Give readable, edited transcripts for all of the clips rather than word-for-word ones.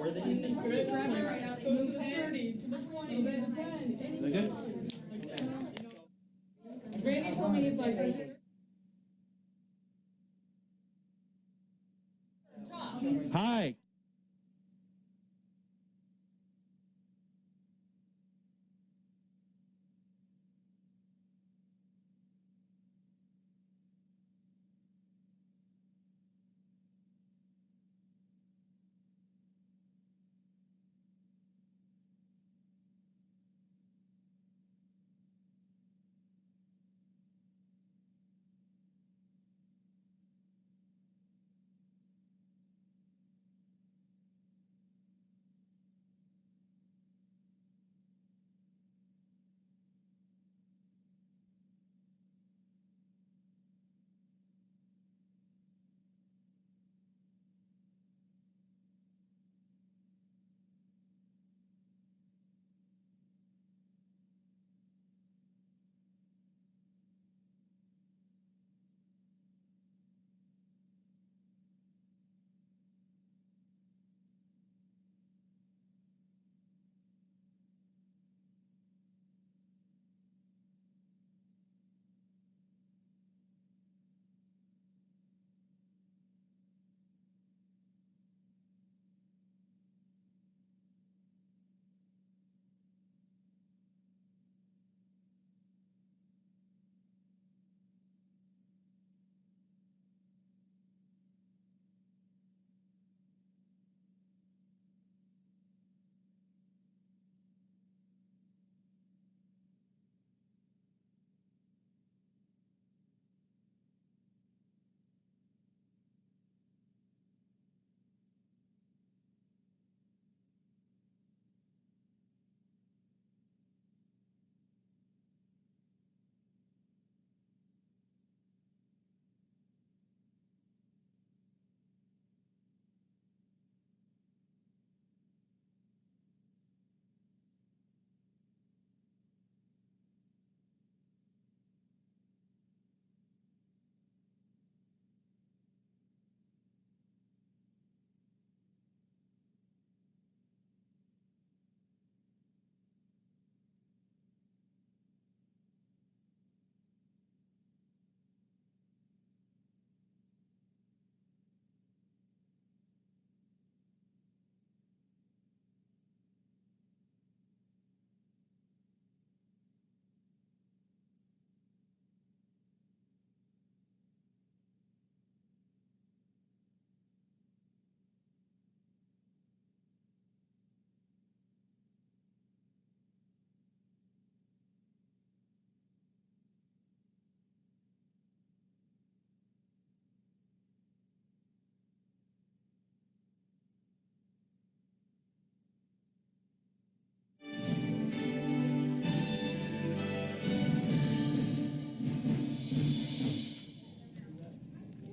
more than you think. Right now, they go to the 30, to the 20, to the 10. Okay. Randy told me he's like, Hi.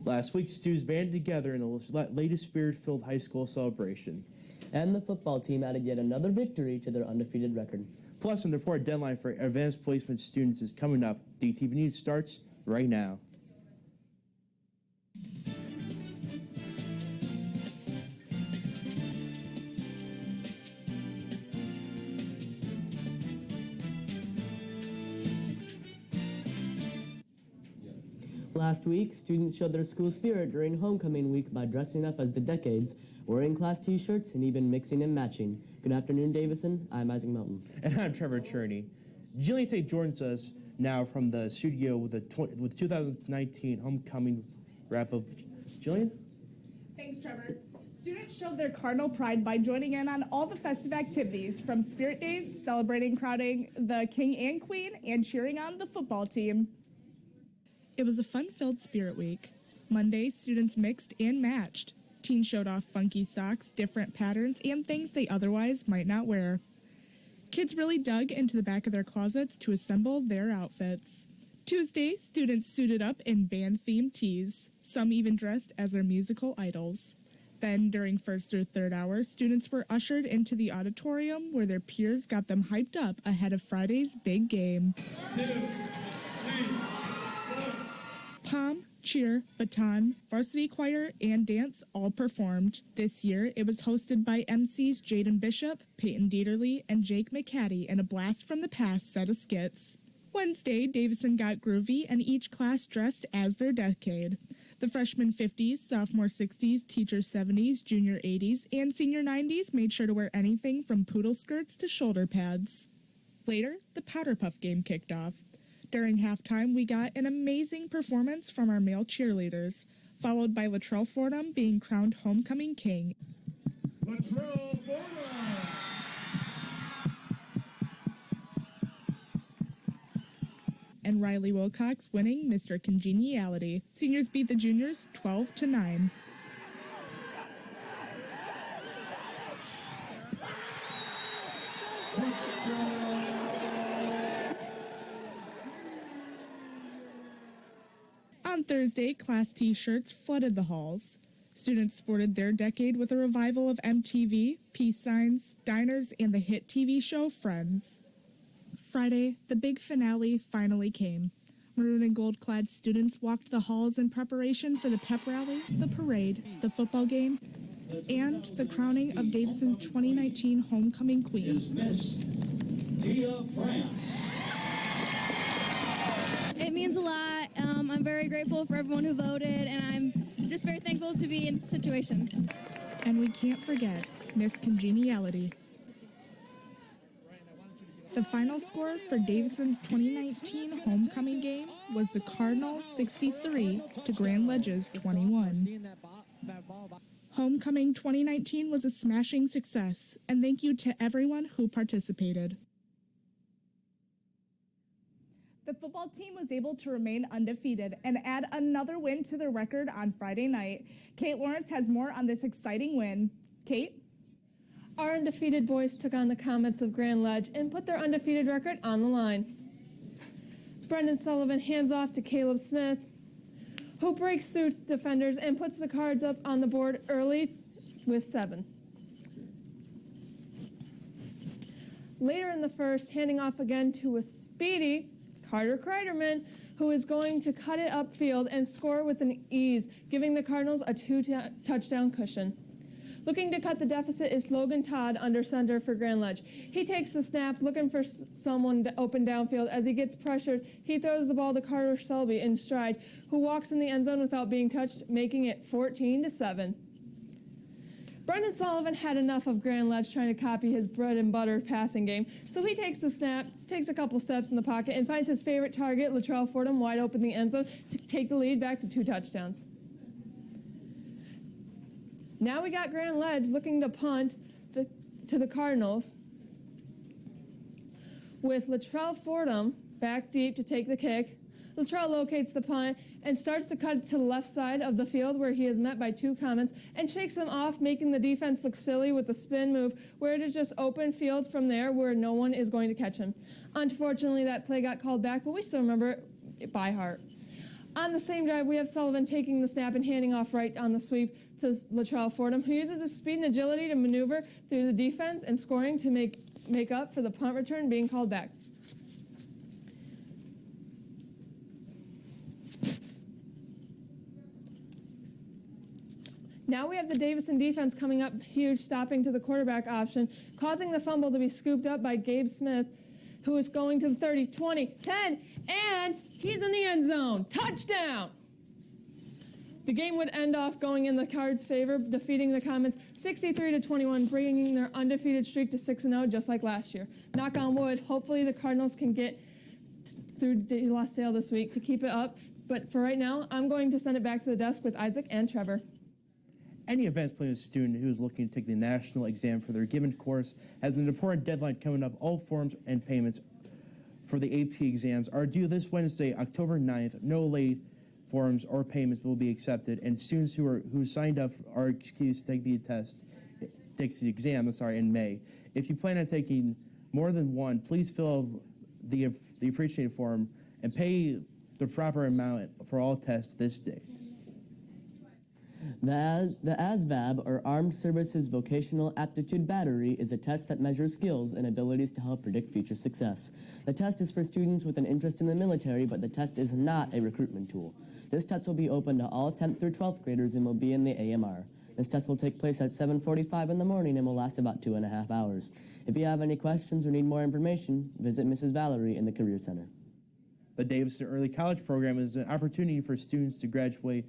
Last week, students banded together in the latest spirit-filled high school celebration. And the football team added yet another victory to their undefeated record. Plus, an important deadline for advanced placement students is coming up. DTV News starts right now. Last week, students showed their school spirit during homecoming week by dressing up as the decades, wearing class t-shirts, and even mixing and matching. Good afternoon, Davison. I'm Isaac Melton. And I'm Trevor Cherney. Jillian Tate joins us now from the studio with the 2019 homecoming wrap-up. Jillian? Thanks, Trevor. Students showed their cardinal pride by joining in on all the festive activities, from Spirit Days, celebrating crowning the King and Queen, and cheering on the football team. It was a fun-filled Spirit Week. Monday, students mixed and matched. Teens showed off funky socks, different patterns, and things they otherwise might not wear. Kids really dug into the back of their closets to assemble their outfits. Tuesday, students suited up in band-themed tees. Some even dressed as their musical idols. Then, during first or third hour, students were ushered into the auditorium where their peers got them hyped up ahead of Friday's big game. 2, 3, 4. Pom, cheer, baton, varsity choir, and dance all performed. This year, it was hosted by MCs Jaden Bishop, Peyton Dieterle, and Jake McCaddy in a blast from the past set of skits. Wednesday, Davison got groovy and each class dressed as their decade. The freshmen 50s, sophomore 60s, teachers 70s, junior 80s, and senior 90s made sure to wear anything from poodle skirts to shoulder pads. Later, the Powder Puff game kicked off. During halftime, we got an amazing performance from our male cheerleaders, followed by Latrell Fordham being crowned homecoming king. Latrell Fordham! And Riley Wilcox winning Mr. Congeniality. Seniors beat the juniors 12-9. On Thursday, class T-shirts flooded the halls. Students sported their decade with a revival of MTV, peace signs, diners, and the hit TV show Friends. Friday, the big finale finally came. Maroon and gold-clad students walked the halls in preparation for the pep rally, the parade, the football game, and the crowning of Davison's 2019 homecoming queen. Is Miss Tia France. It means a lot. I'm very grateful for everyone who voted, and I'm just very thankful to be in this situation. And we can't forget Miss Congeniality. The final score for Davison's 2019 homecoming game was the Cardinals 63 to Grand Ledges 21. Homecoming 2019 was a smashing success, and thank you to everyone who participated. The football team was able to remain undefeated and add another win to their record on Friday night. Kate Lawrence has more on this exciting win. Kate? Our undefeated boys took on the Comets of Grand Ledge and put their undefeated record on the line. Brendan Sullivan hands off to Caleb Smith, who breaks through defenders and puts the Cards up on the board early with 7. Later in the first, handing off again to a speedy Carter Kreiderman, who is going to cut it upfield and score with an ease, giving the Cardinals a 2-touchdown cushion. Looking to cut the deficit is Logan Todd under center for Grand Ledge. He takes the snap, looking for someone to open downfield. As he gets pressured, he throws the ball to Carter Selby in stride, who walks in the end zone without being touched, making it 14-7. Brendan Sullivan had enough of Grand Ledge trying to copy his bread and butter passing game, so he takes the snap, takes a couple steps in the pocket, and finds his favorite target, Latrell Fordham, wide open in the end zone to take the lead back to 2 touchdowns. Now we got Grand Ledge looking to punt to the Cardinals, with Latrell Fordham back deep to take the kick. Latrell locates the punt and starts to cut to the left side of the field, where he is met by 2 Comets and shakes them off, making the defense look silly with the spin move, where it is just open field from there where no one is going to catch him. Unfortunately, that play got called back, but we still remember it by heart. On the same drive, we have Sullivan taking the snap and handing off right on the sweep to Latrell Fordham, who uses his speed and agility to maneuver through the defense and scoring to make up for the punt return being called back. Now we have the Davison defense coming up huge, stopping to the quarterback option, causing the fumble to be scooped up by Gabe Smith, who is going to the 30, 20, 10, and he's in the end zone. Touchdown! The game would end off going in the Cards' favor, defeating the Comets 63-21, bringing their undefeated streak to 6-0, just like last year. Knock on wood, hopefully the Cardinals can get through De La Salle this week to keep it up. But for right now, I'm going to send it back to the desk with Isaac and Trevor. Any advanced planning student who is looking to take the national exam for their given course has an important deadline coming up. All forms and payments for the AP exams are due this Wednesday, October 9th. No late forms or payments will be accepted, and students who signed up are excused to take the exam in May. If you plan on taking more than one, please fill out the appreciated form and pay the proper amount for all tests this date. The ASVAB, or Armed Services Vocational Aptitude Battery, is a test that measures skills and abilities to help predict future success. The test is for students with an interest in the military, but the test is not a recruitment tool. This test will be open to all 10th through 12th graders and will be in the AMR. This test will take place at 7:45 in the morning and will last about 2.5 hours. If you have any questions or need more information, visit Mrs. Valerie in the Career Center. The Davidson Early College Program is an opportunity for students to graduate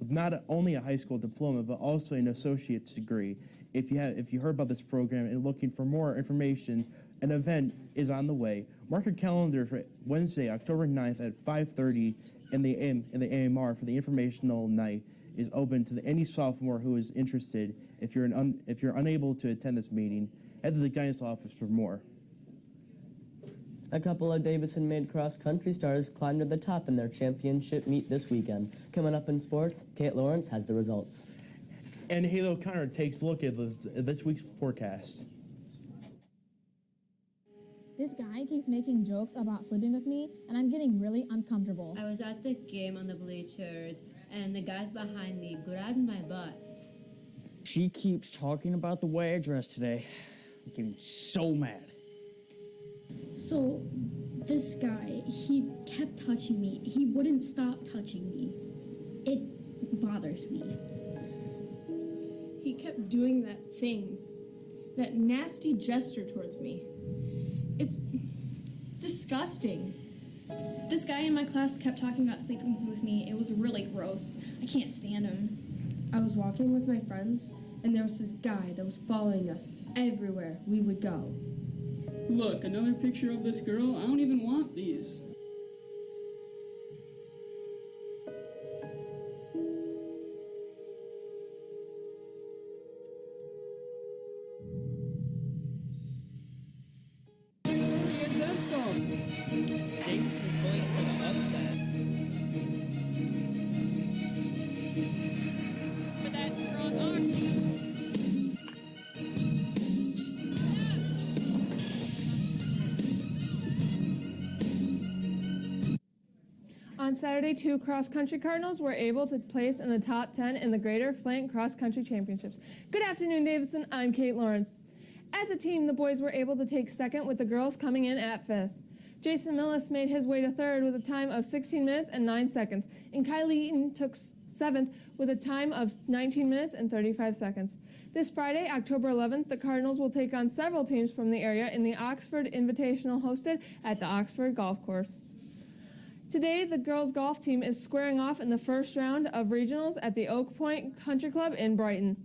with not only a high school diploma, but also an associate's degree. If you heard about this program and looking for more information, an event is on the way. Mark your calendar for Wednesday, October 9th at 5:30 in the AMR for the informational night. Is open to any sophomore who is interested. If you're unable to attend this meeting, head to the guidance office for more. A couple of Davison-made cross-country stars climbed to the top in their championship meet this weekend. Coming up in sports, Kate Lawrence has the results. And Haley O'Connor takes a look at this week's forecast. This guy keeps making jokes about sleeping with me, and I'm getting really uncomfortable. I was at the game on the bleachers, and the guys behind me grabbed my butt. She keeps talking about the way I dressed today. I'm getting so mad. So, this guy, he kept touching me. He wouldn't stop touching me. It bothers me. He kept doing that thing, that nasty gesture towards me. It's disgusting. This guy in my class kept talking about sleeping with me. It was really gross. I can't stand him. I was walking with my friends, and there was this guy that was following us everywhere we would go. Look, another picture of this girl? I don't even want these. And then some. Davison is going for the upset. But that strong arm. On Saturday, 2 cross-country Cardinals were able to place in the top 10 in the Greater Flint Cross Country Championships. Good afternoon, Davison. I'm Kate Lawrence. As a team, the boys were able to take second with the girls coming in at 5th. Jason Millis made his way to 3rd with a time of 16 minutes and 9 seconds, and Kylie Eaton took 7th with a time of 19 minutes and 35 seconds. This Friday, October 11th, the Cardinals will take on several teams from the area in the Oxford Invitational hosted at the Oxford Golf Course. Today, the girls' golf team is squaring off in the first round of regionals at the Oak Point Country Club in Brighton.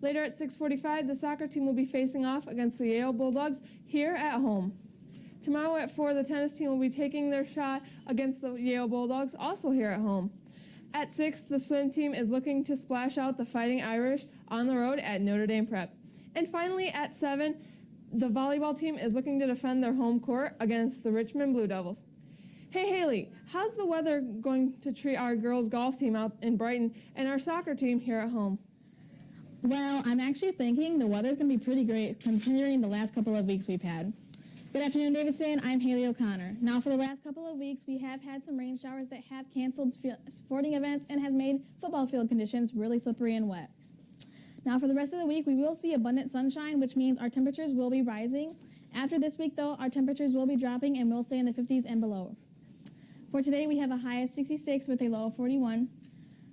Later at 6:45, the soccer team will be facing off against the Yale Bulldogs here at home. Tomorrow at 4, the tennis team will be taking their shot against the Yale Bulldogs, also here at home. At 6, the swim team is looking to splash out the Fighting Irish on the road at Notre Dame Prep. And finally, at 7, the volleyball team is looking to defend their home court against the Richmond Blue Devils. Hey, Haley, how's the weather going to treat our girls' golf team out in Brighton and our soccer team here at home? Well, I'm actually thinking the weather's going to be pretty great considering the last couple of weeks we've had. Good afternoon, Davison. I'm Haley O'Connor. Now, for the last couple of weeks, we have had some rain showers that have canceled sporting events and has made football field conditions really slippery and wet. Now, for the rest of the week, we will see abundant sunshine, which means our temperatures will be rising. After this week, though, our temperatures will be dropping and will stay in the 50s and below. For today, we have a high of 66 with a low of 41.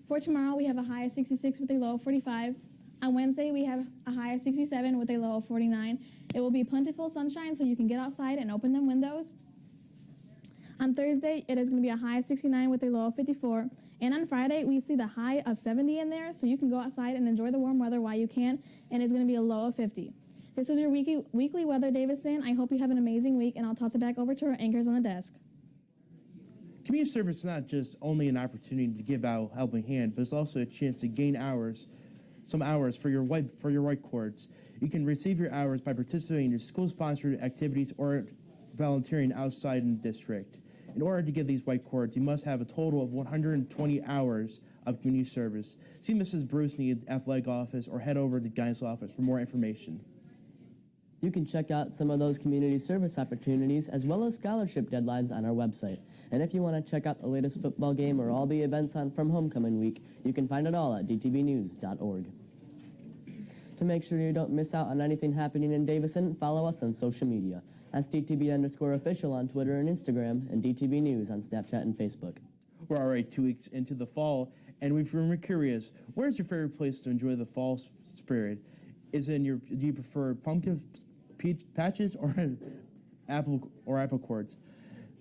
For tomorrow, we have a high of 66 with a low of 45. On Wednesday, we have a high of 67 with a low of 49. It will be plentiful sunshine so you can get outside and open them windows. On Thursday, it is going to be a high of 69 with a low of 54. And on Friday, we see the high of 70 in there, so you can go outside and enjoy the warm weather while you can, and it's going to be a low of 50. This was your weekly weather, Davison. I hope you have an amazing week, and I'll toss it back over to our anchors on the desk. Community service is not just only an opportunity to give out a helping hand, but it's also a chance to gain some hours for your white cords. You can receive your hours by participating in school-sponsored activities or volunteering outside in the district. In order to get these white cords, you must have a total of 120 hours of community service. See Mrs. Bruce in the athletic office or head over to the guidance office for more information. You can check out some of those community service opportunities as well as scholarship deadlines on our website. And if you want to check out the latest football game or all the events from homecoming week, you can find it all at dtbnews.org. To make sure you don't miss out on anything happening in Davison, follow us on social media. That's DTB_official on Twitter and Instagram, and DTB News on Snapchat and Facebook. We're already 2 weeks into the fall, and we've been curious, where's your favorite place to enjoy the fall spirit? Do you prefer pumpkin peach patches or apple quarts?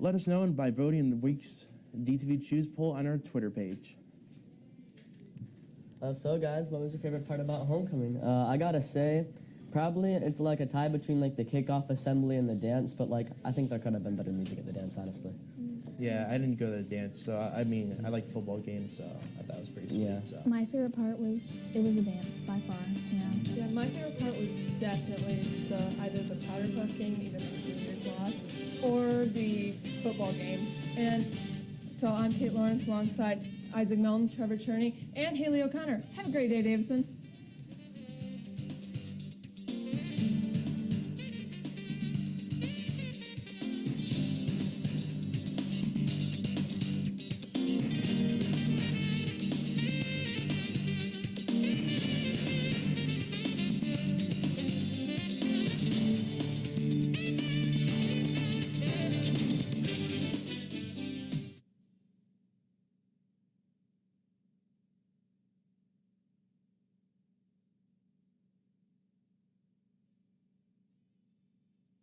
Let us know by voting in the week's DTV Choose poll on our Twitter page. So guys, what was your favorite part about homecoming? I gotta say, probably it's like a tie between like the kickoff assembly and the dance, but like I think there could have been better music at the dance, honestly. Yeah, I didn't go to the dance, so I like football games, so I thought it was pretty sweet. Yeah. So. My favorite part was the dance by far. Yeah, my favorite part was definitely either the powder puff game, even though juniors lost, or the football game. And so I'm Kate Lawrence alongside Isaac Melton, Trevor Cherney, and Haley O'Connor. Have a great day, Davison.